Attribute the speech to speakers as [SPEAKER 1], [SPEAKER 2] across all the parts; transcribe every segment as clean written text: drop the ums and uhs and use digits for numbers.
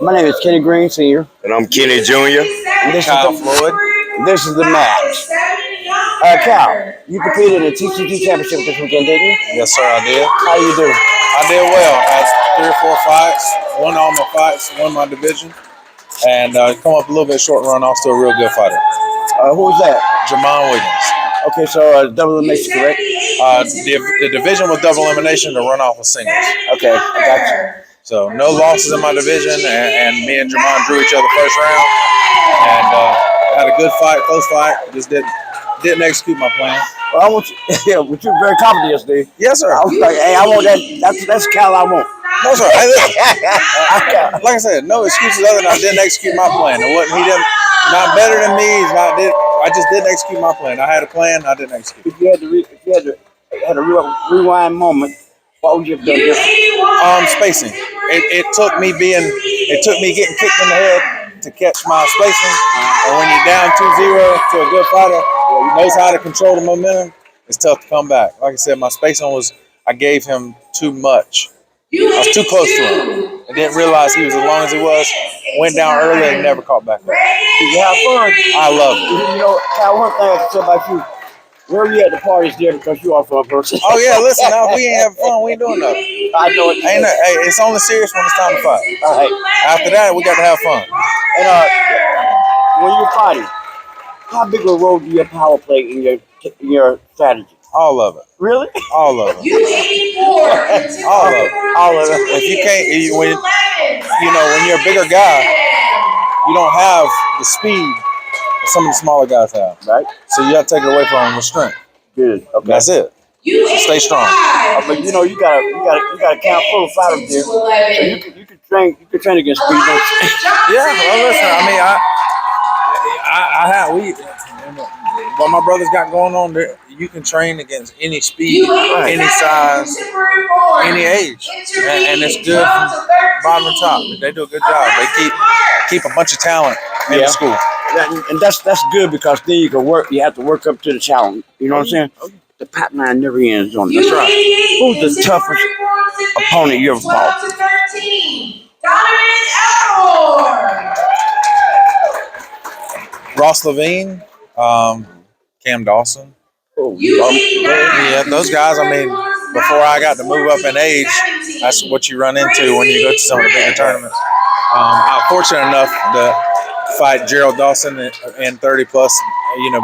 [SPEAKER 1] My name is Kenny Green, Sr.
[SPEAKER 2] And I'm Kenny Jr.
[SPEAKER 1] And this
[SPEAKER 3] Kyle
[SPEAKER 1] is
[SPEAKER 3] Floyd.
[SPEAKER 1] this is the match. Cal, you competed in the TCT championship this weekend, didn't you?
[SPEAKER 3] Yes, sir, I did.
[SPEAKER 1] How you do?
[SPEAKER 3] I did well. I had 3 or 4 fights, won all my fights, won my division, and come up a little bit short run. I'm still a real good fighter.
[SPEAKER 1] Who was that?
[SPEAKER 3] Jamon Wiggins.
[SPEAKER 1] Okay, so double elimination, correct?
[SPEAKER 3] The division was double elimination. The runoff was singles.
[SPEAKER 1] Okay, I got you.
[SPEAKER 3] So no losses in my division, and me and Jamon drew each other first round, and had a good fight, close fight. Just didn't execute my plan.
[SPEAKER 1] Well, I want you. Yeah, but you were very confident yesterday.
[SPEAKER 3] Yes, sir.
[SPEAKER 1] I was like, hey, I want that. That's Cal. I want.
[SPEAKER 3] No, sir. Like I said, no excuses other than I didn't execute my plan. He didn't. Not better than me. I just didn't execute my plan. I had a plan. I didn't execute.
[SPEAKER 1] If you had a rewind moment, what would you have done different?
[SPEAKER 3] Spacing. It took me getting kicked in the head to catch my spacing. And when you're down 2-0 to a good fighter who knows how to control the momentum, it's tough to come back. Like I said, my spacing I gave him too much. I was too close to him. I didn't realize he was as long as he was. Went down early and never caught back up.
[SPEAKER 1] Did you have fun?
[SPEAKER 3] I love it.
[SPEAKER 1] You know, Cal, one thing I can say about you, where you at the parties there because you are a fun person.
[SPEAKER 3] Oh yeah, listen, now we ain't having fun. We ain't doing nothing.
[SPEAKER 1] I know it.
[SPEAKER 3] Hey, it's only serious when it's time to fight.
[SPEAKER 1] All right.
[SPEAKER 3] After that, we got to have fun.
[SPEAKER 1] And when you're fighting, how big a role do your power play in your strategy?
[SPEAKER 3] All of it.
[SPEAKER 1] Really?
[SPEAKER 3] All of it. All of it.
[SPEAKER 1] All of it.
[SPEAKER 3] If you can't, when you're a bigger guy, you don't have the speed that some of the smaller guys have.
[SPEAKER 1] Right.
[SPEAKER 3] So you got to take it away from them with strength.
[SPEAKER 1] Good. Okay.
[SPEAKER 3] That's it. Stay strong.
[SPEAKER 1] But you got a camp full of fighters there, so you can train against speed. Don't you?
[SPEAKER 3] Yeah. Well, listen. I mean, what my brothers got going on there, you can train against any speed, any size, any age, and it's good from bottom to top. They do a good job. They keep a bunch of talent in the school.
[SPEAKER 1] And that's good because then you can work. You have to work up to the challenge. You know what I'm saying? The pipeline never ends on it. That's right. Who's the toughest opponent you ever fought?
[SPEAKER 3] Ross Levine, Cam Dawson. Yeah, those guys. I mean, before I got to move up in age, that's what you run into when you go to some of the bigger tournaments. I'm fortunate enough to fight Gerald Dawson in 30 plus,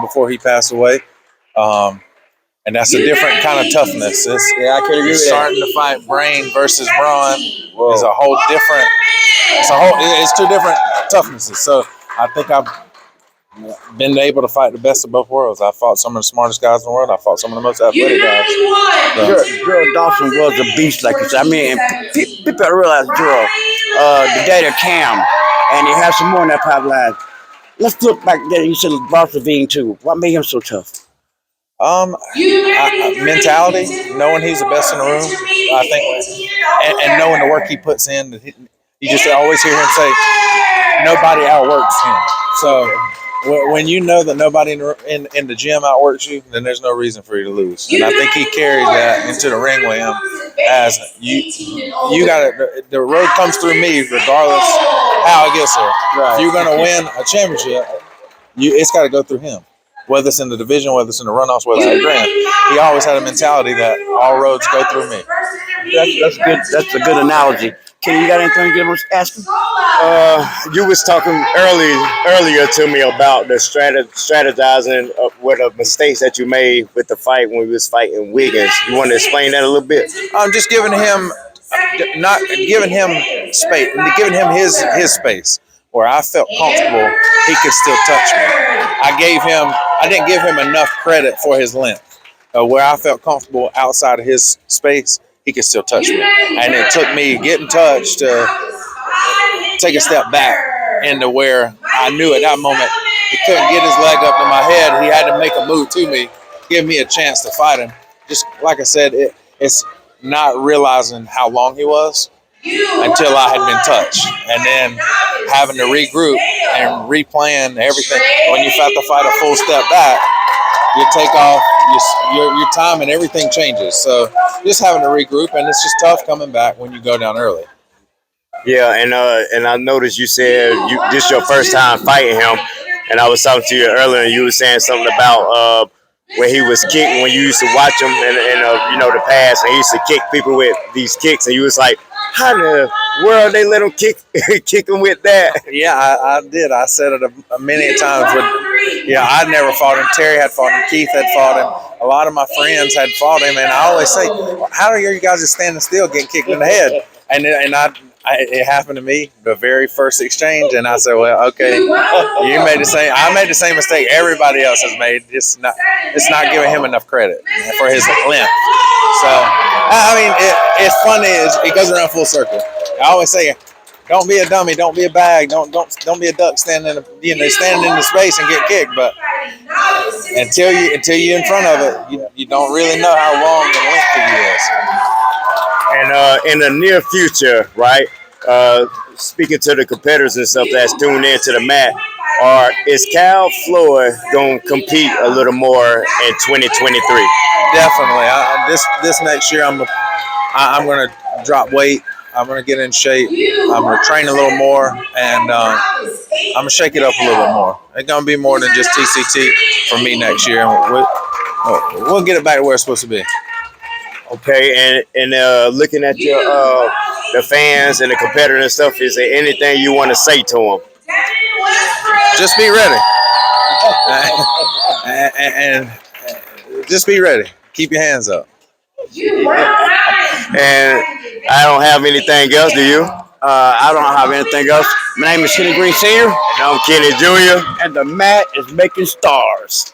[SPEAKER 3] before he passed away. And that's a different kind of toughness. I can agree with that. Starting to fight brain versus brawn is a whole different. It's 2 different toughnesses. So I think I've been able to fight the best of both worlds. I fought some of the smartest guys in the world. I fought some of the most athletic guys.
[SPEAKER 1] Gerald Dawson was a beast, like you said. I mean, people don't realize Gerald, the dad of Cam, and he has some more in that pipeline. Let's look back there. You said Ross Levine too. What made him so tough?
[SPEAKER 3] Mentality, knowing he's the best in the room. I think, and knowing the work he puts in. You just always hear him say, "Nobody outworks him." So when you know that nobody in the gym outworks you, then there's no reason for you to lose. And I think he carried that into the ring with him. As you got the road comes through me, regardless how it gets there. Right. If you're gonna win a championship, it's got to go through him. Whether it's in the division, whether it's in the runoffs, whether it's in the grand, he always had a mentality that all roads go through me.
[SPEAKER 1] That's good. That's a good analogy. Kenny, you got anything to ask him?
[SPEAKER 2] You was talking earlier to me about the strategizing with the mistakes that you made with the fight when we was fighting Wiggins. You want to explain that a little bit?
[SPEAKER 3] I'm just giving him, not giving him space, giving him his space where I felt comfortable. He could still touch me. I didn't give him enough credit for his length. Where I felt comfortable outside of his space, he could still touch me. And it took me getting touched to take a step back into where I knew at that moment he couldn't get his leg up to my head. He had to make a move to me, give me a chance to fight him. Just like I said, it's not realizing how long he was until I had been touched. And then having to regroup and replan everything. When you have to fight a full step back, you take off, your time and everything changes. So just having to regroup, and it's just tough coming back when you go down early.
[SPEAKER 2] Yeah, and I noticed you said this your first time fighting him, and I was talking to you earlier, and you were saying something about when he was kicking, when you used to watch him in the past, and he used to kick people with these kicks, and you was like, how in the world they let him kick him with that?
[SPEAKER 3] Yeah, I did. I said it a many times. Yeah, I'd never fought him. Terry had fought him. Keith had fought him. A lot of my friends had fought him, and I always say, "How are you guys just standing still, getting kicked in the head?" It happened to me the very first exchange, and I said, "Well, okay, you made the same. I made the same mistake everybody else has made. It's not giving him enough credit for his length." So, I mean, it's funny. It goes around full circle. I always say, don't be a dummy. Don't be a bag. Don't be a duck standing standing in the space and get kicked. But until you're in front of it, you don't really know how long and lengthy he is.
[SPEAKER 2] And in the near future, right? Speaking to the competitors and stuff that's tuned into the mat, is Cal Floyd going to compete a little more in 2023?
[SPEAKER 3] Definitely. This next year, I'm going to drop weight. I'm going to get in shape. I'm going to train a little more, and I'm going to shake it up a little bit more. It's going to be more than just TCT for me next year. We'll get it back to where it's supposed to be.
[SPEAKER 2] Okay, and looking at your the fans and the competitors and stuff, is there anything you want to say to them?
[SPEAKER 3] Just be ready, and just be ready. Keep your hands up.
[SPEAKER 2] And I don't have anything else. Do you?
[SPEAKER 1] I don't have anything else. My name is Kenny Green Sr.
[SPEAKER 2] And I'm Kenny Jr.
[SPEAKER 1] and the mat is making stars.